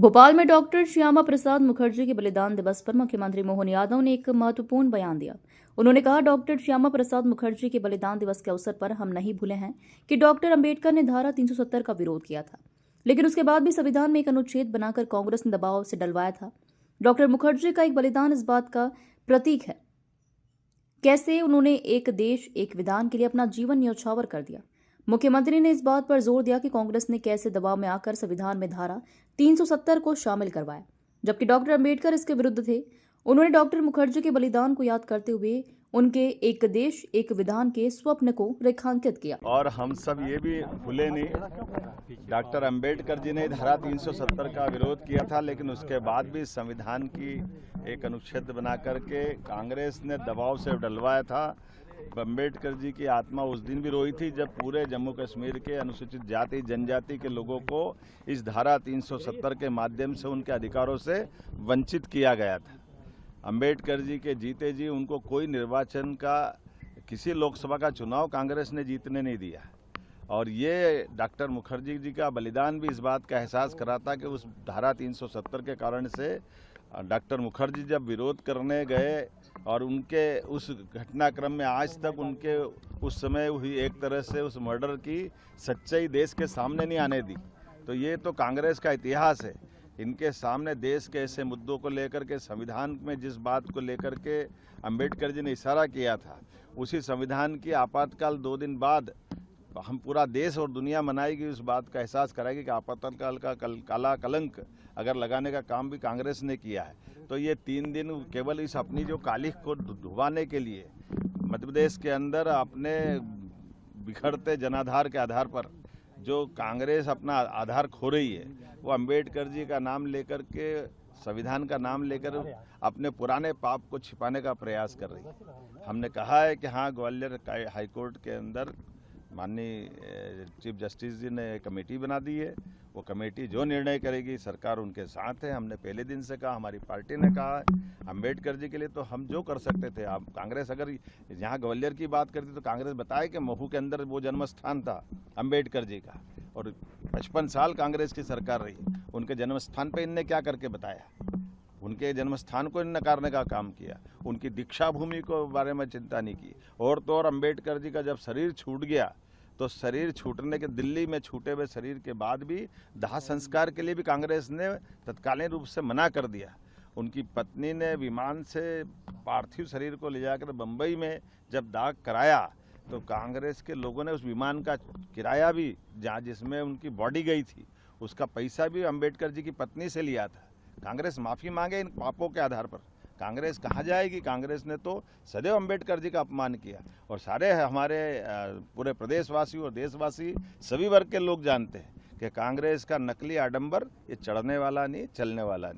भोपाल में डॉक्टर श्यामा प्रसाद मुखर्जी के बलिदान दिवस पर मुख्यमंत्री मोहन यादव ने एक महत्वपूर्ण बयान दिया। उन्होंने कहा, डॉक्टर श्यामा प्रसाद मुखर्जी के बलिदान दिवस के अवसर पर हम नहीं भूले हैं कि डॉक्टर अंबेडकर ने धारा 370 का विरोध किया था, लेकिन उसके बाद भी संविधान में एक अनुच्छेद बनाकर कांग्रेस ने दबाव से डलवाया था। डॉक्टर मुखर्जी का एक बलिदान इस बात का प्रतीक है कैसे उन्होंने एक देश एक विधान के लिए अपना जीवन न्यौछावर कर दिया। मुख्यमंत्री ने इस बात पर जोर दिया कि कांग्रेस ने कैसे दबाव में आकर संविधान में धारा 370 को शामिल करवाया, जबकि डॉक्टर अंबेडकर इसके विरुद्ध थे। उन्होंने डॉक्टर मुखर्जी के बलिदान को याद करते हुए उनके एक देश एक विधान के स्वप्न को रेखांकित किया। और हम सब ये भी भूले नहीं, डॉक्टर अंबेडकर जी ने धारा 370 का विरोध किया था, लेकिन उसके बाद भी संविधान की एक अनुच्छेद बना करके कांग्रेस ने दबाव से डलवाया था। अंबेडकर जी की आत्मा उस दिन भी रोई थी जब पूरे जम्मू कश्मीर के अनुसूचित जाति जनजाति के लोगों को इस धारा 370 के माध्यम से उनके अधिकारों से वंचित किया गया था। अंबेडकर जी के जीते जी उनको कोई निर्वाचन का किसी लोकसभा का चुनाव कांग्रेस ने जीतने नहीं दिया। और ये डॉक्टर मुखर्जी जी का बलिदान भी इस बात का एहसास कराता कि उस धारा 370 के कारण से डॉक्टर मुखर्जी जब विरोध करने गए और उनके उस घटनाक्रम में आज तक उनके उस समय हुई एक तरह से उस मर्डर की सच्चाई देश के सामने नहीं आने दी। तो ये तो कांग्रेस का इतिहास है। इनके सामने देश के ऐसे मुद्दों को लेकर के संविधान में जिस बात को लेकर के अंबेडकर जी ने इशारा किया था, उसी संविधान की आपातकाल 2 दिन बाद हम पूरा देश और दुनिया मनाएगी, उस बात का एहसास कराएगी कि आपातकाल का काला कलंक अगर लगाने का काम भी कांग्रेस ने किया है। तो ये 3 दिन केवल इस अपनी जो कालिख को धुवाने के लिए मध्य प्रदेश के अंदर अपने बिखरते जनाधार के आधार पर जो कांग्रेस अपना आधार खो रही है, वो अंबेडकर जी का नाम लेकर के संविधान का नाम लेकर अपने पुराने पाप को छिपाने का प्रयास कर रही है। हमने कहा है कि हाँ, ग्वालियर हाईकोर्ट के अंदर माननीय चीफ जस्टिस जी ने कमेटी बना दी है। वो कमेटी जो निर्णय करेगी सरकार उनके साथ है। हमने पहले दिन से कहा, हमारी पार्टी ने कहा है, अंबेडकर जी के लिए तो हम जो कर सकते थे। आप कांग्रेस अगर यहाँ ग्वालियर की बात करती तो कांग्रेस बताए कि महू के अंदर वो जन्म स्थान था अंबेडकर जी का, और 55 साल कांग्रेस की सरकार रही, उनके जन्म स्थान पर इनने क्या करके बताया? उनके जन्म स्थान को नकारने का काम किया, उनकी दीक्षा भूमि को बारे में चिंता नहीं की। और तो और अंबेडकर जी का जब शरीर छूट गया तो शरीर छूटने के दिल्ली में छूटे हुए शरीर के बाद भी दाह संस्कार के लिए भी कांग्रेस ने तत्कालीन रूप से मना कर दिया। उनकी पत्नी ने विमान से पार्थिव शरीर को ले जाकर बम्बई में जब दाह कराया तो कांग्रेस के लोगों ने उस विमान का किराया भी, जहाँ जिसमें उनकी बॉडी गई थी, उसका पैसा भी अंबेडकर जी की पत्नी से लिया था। कांग्रेस माफ़ी मांगे इन पापों के आधार पर। कांग्रेस कहाँ जाएगी? कांग्रेस ने तो सदैव अंबेडकर जी का अपमान किया, और सारे हमारे पूरे प्रदेशवासी और देशवासी सभी वर्ग के लोग जानते हैं कि कांग्रेस का नकली आडंबर ये चढ़ने वाला नहीं, चलने वाला नहीं।